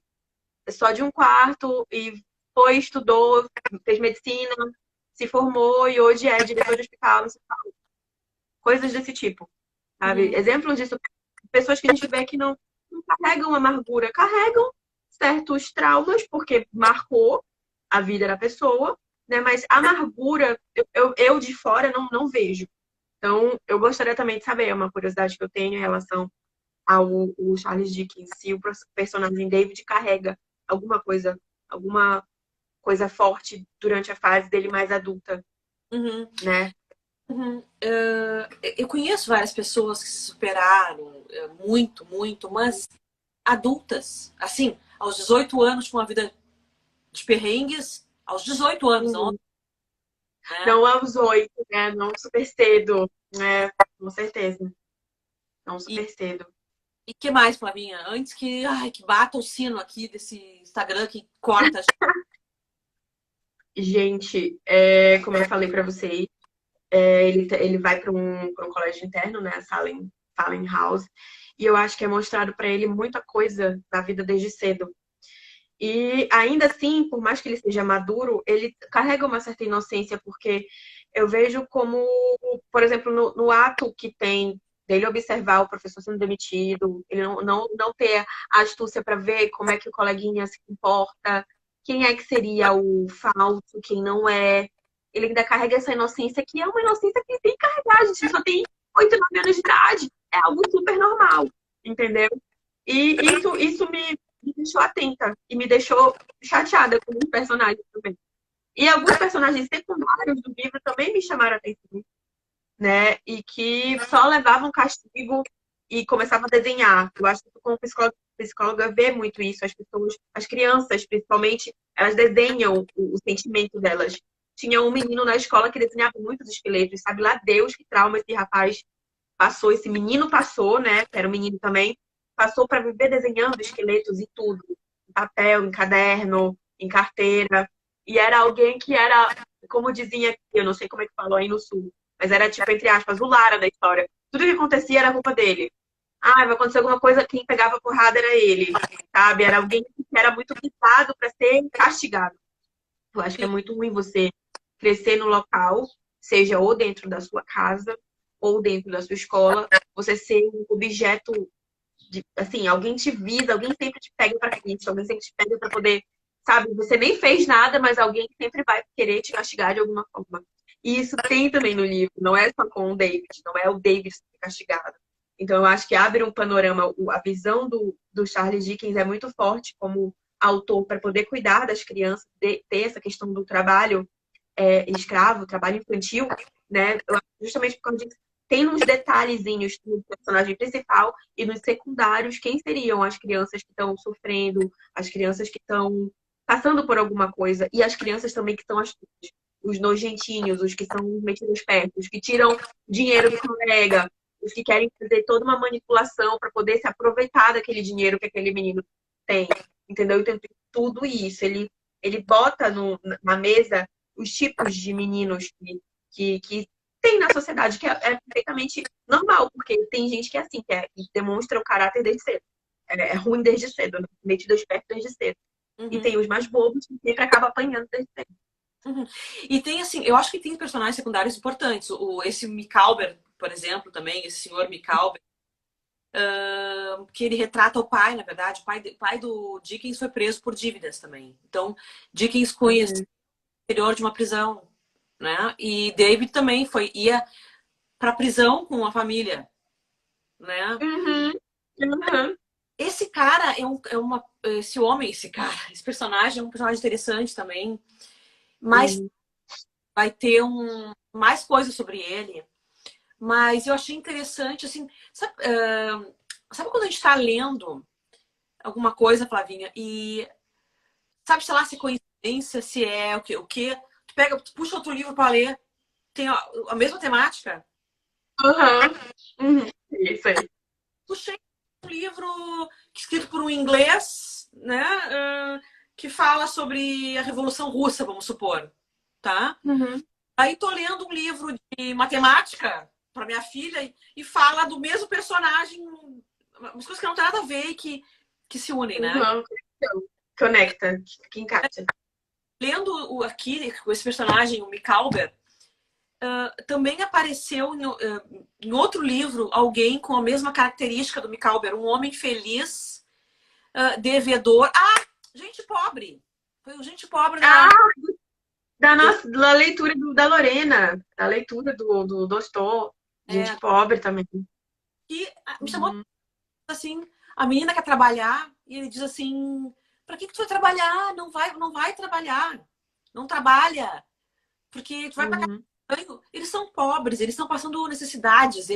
só de um quarto e foi, estudou, fez medicina, se formou e hoje é diretor de hospital, coisas desse tipo, sabe? uhum, Exemplos disso, pessoas que a gente vê que não carregam amargura, carregam certos traumas, porque marcou a vida da pessoa, né? Mas amargura, eu de fora não vejo. Então, eu gostaria também de saber, é uma curiosidade que eu tenho em relação ao o Charles Dickens, se o personagem David carrega alguma coisa forte durante a fase dele mais adulta, uhum, né? uhum. Eu conheço várias pessoas que se superaram muito, muito, mas adultas, assim, aos 18 anos, com uma vida de perrengues, aos 18 anos, não, Uhum. né? Não aos 8, né? Não super cedo, né? Com certeza. Não E, super cedo. e que mais, Flavinha? Antes que bata o sino aqui desse Instagram que corta. Gente, como eu falei pra vocês, ele vai para um colégio interno, né? Salem House. E eu acho que é mostrado pra ele muita coisa da vida desde cedo. E ainda assim, por mais que ele seja maduro, ele carrega uma certa inocência, porque eu vejo como, por exemplo, no ato que tem dele observar o professor sendo demitido, ele não ter a astúcia para ver como é que o coleguinha se comporta, quem é que seria o falso, quem não é. Ele ainda carrega essa inocência, que é uma inocência que tem que carregar, a gente só tem 8, 9 anos de idade. É algo super normal, entendeu? E isso me deixou atenta e me deixou chateada com os personagens também. E alguns personagens secundários do livro também me chamaram a atenção, né? E que só levavam castigo e começavam a desenhar. Eu acho que como psicóloga vê muito isso. As pessoas, as crianças, principalmente, elas desenham o sentimento delas. Tinha um menino na escola que desenhava muitos esqueletos. Sabe lá Deus que trauma esse rapaz passou, esse menino passou, né? Que era um menino também, passou para viver desenhando esqueletos em tudo, em papel, em caderno, em carteira. E era alguém que era, como dizia aqui, eu não sei como é que falou aí no sul, mas era tipo, entre aspas, o Lara da história. Tudo que acontecia era culpa dele. Ah, vai acontecer alguma coisa, quem pegava porrada era ele, sabe? Era alguém que era muito pisado para ser castigado. Eu acho que é muito ruim você crescer no local, seja ou dentro da sua casa ou dentro da sua escola, você ser um objeto de, assim, alguém te visa, alguém sempre te pega para frente, alguém sempre te pega para poder, sabe? Você nem fez nada, mas alguém sempre vai querer te castigar de alguma forma. E isso tem também no livro, não é só com o David, não é o David ser castigado. Então, eu acho que abre um panorama, a visão do Charles Dickens é muito forte como autor para poder cuidar das crianças, ter essa questão do trabalho escravo, trabalho infantil, né? Justamente por causa disso. Tem uns detalhezinhos no personagem principal e nos secundários, quem seriam as crianças que estão sofrendo, as crianças que estão passando por alguma coisa, e as crianças também que são os nojentinhos, os que são metidos perto, os que tiram dinheiro do colega, os que querem fazer toda uma manipulação para poder se aproveitar daquele dinheiro que aquele menino tem, entendeu? Então, tem tudo isso. Ele bota na mesa os tipos de meninos que tem na sociedade, que é perfeitamente normal, porque tem gente que é assim, que demonstra o caráter desde cedo. É ruim desde cedo, né? Metido aos pés desde cedo. E tem os mais bobos que sempre acaba apanhando desde cedo. E tem assim, eu acho que tem personagens secundários importantes. Esse Micawber, por exemplo, também, esse senhor Micawber, que ele retrata o pai, na verdade. O pai do Dickens foi preso por dívidas também. Então, Dickens conhecia o interior de uma prisão, né? E David também ia para a prisão com a família, né? Esse cara esse personagem é um personagem interessante também, mas vai ter mais coisas sobre ele. Mas eu achei interessante, assim, sabe quando a gente está lendo alguma coisa, Flavinha, e sabe, sei lá, se é coincidência, se é o quê? Tu puxa outro livro para ler, tem a mesma temática? Isso aí. Puxei um livro escrito por um inglês, né, que fala sobre a Revolução Russa, vamos supor, tá? Aí tô lendo um livro de matemática para minha filha e fala do mesmo personagem, umas coisas que não tem nada a ver e que se unem, né? Conecta, que encaixa. Lendo aqui, com esse personagem, o Micawber, também apareceu em outro livro alguém com a mesma característica do Micawber, um homem feliz, devedor. Gente pobre! Foi o gente pobre Da leitura da Lorena, da leitura do Dostô, gente pobre também. E me chamou assim, a menina quer trabalhar e ele diz assim, pra que tu vai trabalhar? Não vai trabalhar. Não trabalha. Porque tu vai pagar banho. Eles são pobres, eles estão passando necessidades.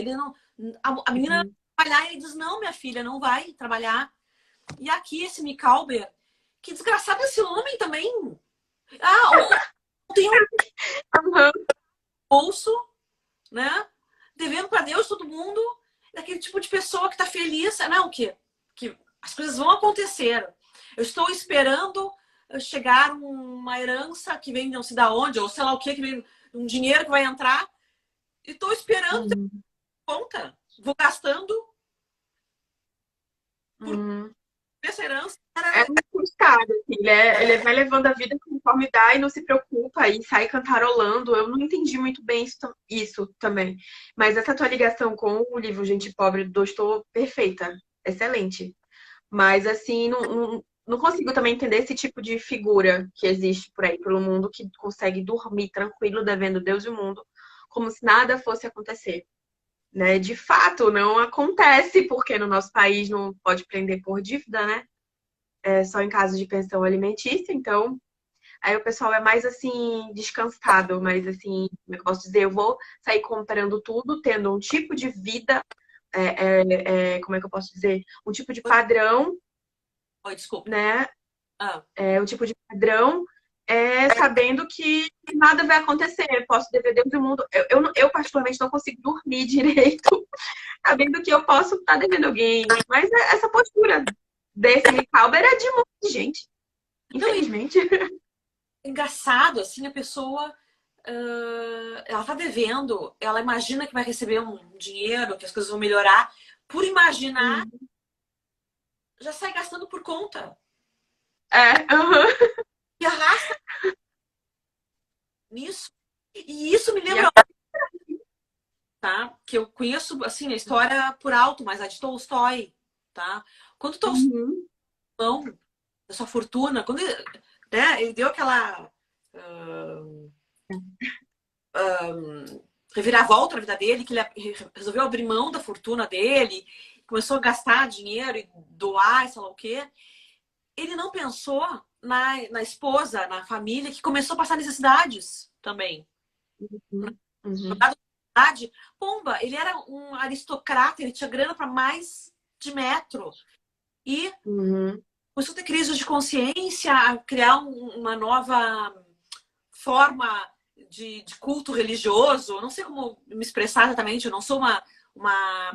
A menina vai trabalhar e ele diz, não, minha filha, não vai trabalhar. E aqui esse Micawber, que desgraçado esse homem também. Tem um bolso, né? Devendo pra Deus todo mundo. Daquele tipo de pessoa que tá feliz. Não, que as coisas vão acontecer. Eu estou esperando chegar uma herança que vem não sei da onde, ou sei lá o que vem, um dinheiro que vai entrar. E estou esperando ter conta. Vou gastando por essa herança. É muito complicado, assim. Ele vai levando a vida conforme dá e não se preocupa e sai cantarolando. Eu não entendi muito bem isso também. Mas essa tua ligação com o livro Gente Pobre do Dostô, perfeita. Excelente. Mas, assim, não consigo também entender esse tipo de figura que existe por aí, pelo mundo, que consegue dormir tranquilo, devendo Deus e o mundo, como se nada fosse acontecer. Né? De fato, não acontece, porque no nosso país não pode prender por dívida, né? É só em caso de pensão alimentícia, então aí o pessoal é mais assim, descansado, mas assim, como eu posso dizer, eu vou sair comprando tudo, tendo um tipo de vida, como é que eu posso dizer? Um tipo de padrão, Oi, desculpa. né? Um tipo de padrão, sabendo que nada vai acontecer, eu posso dever Deus do mundo. Eu particularmente não consigo dormir direito, sabendo que eu posso estar devendo alguém, mas essa postura desse Micawber é de um monte de gente. Infelizmente. Engraçado, assim, a pessoa ela tá devendo, ela imagina que vai receber um dinheiro, que as coisas vão melhorar. Por imaginar, já sai gastando por conta. E arrasta nisso. E isso me lembra, tá? Que eu conheço, assim, a história por alto, mas a de Tolstói, tá? Quando Tolstói da sua fortuna, quando ele deu aquela reviravolta na vida dele, que ele resolveu abrir mão da fortuna dele, começou a gastar dinheiro e doar, sei lá o quê. Ele não pensou na esposa, na família, que começou a passar necessidades também. Pomba, ele era um aristocrata, ele tinha grana para mais de metro. E começou a ter crises de consciência, a criar uma nova forma de culto religioso. Eu não sei como me expressar exatamente, eu não sou uma...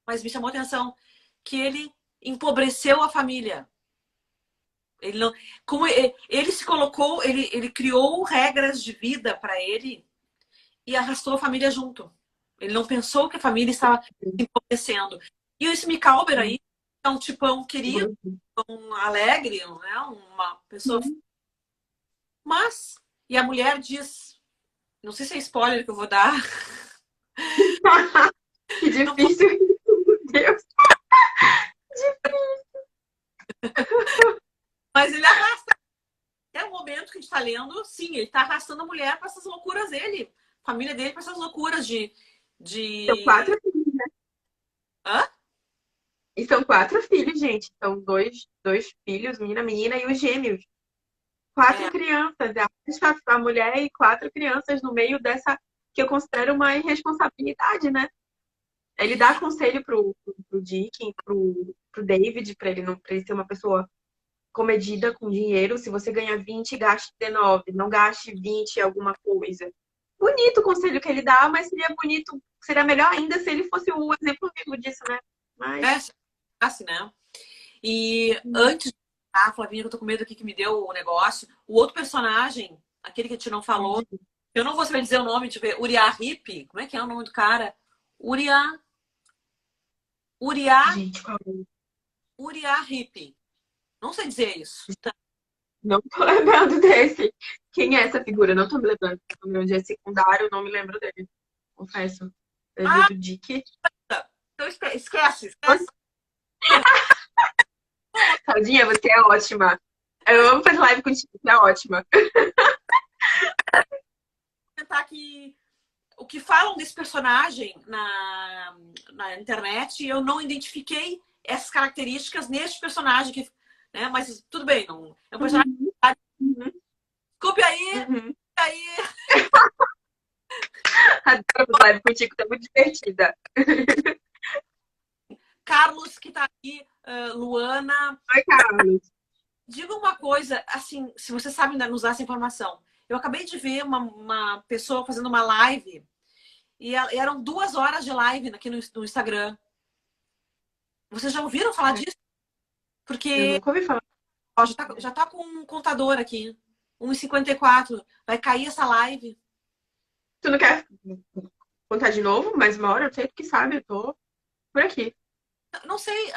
Mas me chamou a atenção que ele empobreceu a família. Ele não, como ele se colocou, ele criou regras de vida para ele e arrastou a família junto. Ele não pensou que a família estava se empobrecendo. E esse Mick Albert aí é um tipão querido, um alegre, né? Uma pessoa. Mas, e a mulher diz, não sei se é spoiler que eu vou dar. Que difícil, meu Deus. Mas ele arrasta. Até o momento que a gente está lendo, sim, ele está arrastando a mulher para essas loucuras dele. A família dele para essas loucuras de... São 4 filhos, né? Hã? E são 4 filhos, gente. São dois filhos, menina e os gêmeos. 4 crianças. A mulher e 4 crianças no meio dessa que eu considero uma irresponsabilidade, né? Ele dá conselho pro Dick, pro David, pra ele ser uma pessoa comedida com dinheiro. Se você ganha 20, gaste 19. Não gaste 20 em alguma coisa. Bonito o conselho que ele dá, mas seria melhor ainda se ele fosse o exemplo vivo disso, né? Mas... assim, né? E antes de Flavinha, que eu tô com medo aqui que me deu o negócio, o outro personagem, aquele que a gente não falou, eu não vou saber dizer o nome, deixa eu ver, Uriah Heep, como é que é o nome do cara? Uriah Gente, qual é? Uriah Heep. Não sei dizer isso. Tá? Não tô lembrando desse. Quem é essa figura? Não tô me lembrando. Meu dia é secundário, não me lembro dele. Confesso. Eu vi do Dick. Então esquece. Claudinha, você é ótima. Eu amo fazer live contigo, você é ótima. Comentar que o que falam desse personagem na internet, eu não identifiquei essas características neste personagem, que, né? Mas tudo bem, não, é um personagem. Desculpe aí, aí. Adoro fazer live contigo, tá muito divertida. Carlos, que tá aqui, Luana. Oi, Carlos. Diga uma coisa, assim, se você sabe ainda nos dar essa informação. Eu acabei de ver uma pessoa fazendo uma live e eram 2 horas de live aqui no Instagram. Vocês já ouviram falar disso? Eu Porque nunca ouvi falar. ó, já tá com um contador aqui. 1h54. Vai cair essa live. Tu não quer contar de novo? Mais uma hora? Eu sei que sabe, eu tô por aqui. Não sei.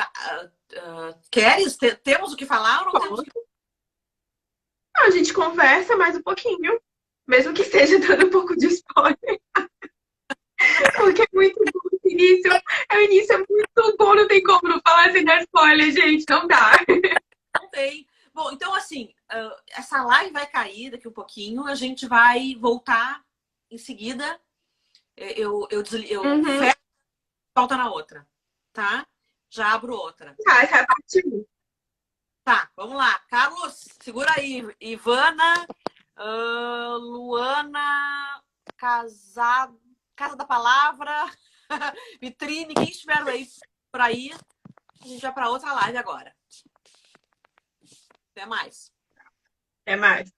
Queres? Temos o que falar ou não temos o que... Não, a gente conversa mais um pouquinho. Mesmo que esteja dando um pouco de spoiler. Porque é muito bom esse início. O início é muito bom, não tem como não falar sem dar spoiler, gente. Não dá. Não tem. Bom, então assim, essa live vai cair daqui um pouquinho. A gente vai voltar em seguida. Eu fecho e volta na outra. Tá? Já abro outra. Tá, essa é a parte 1. Tá, vamos lá. Carlos, segura aí. Ivana, Luana, Casa da Palavra, Vitrine, quem estiver aí por aí, a gente vai para outra live agora. Até mais. Até mais.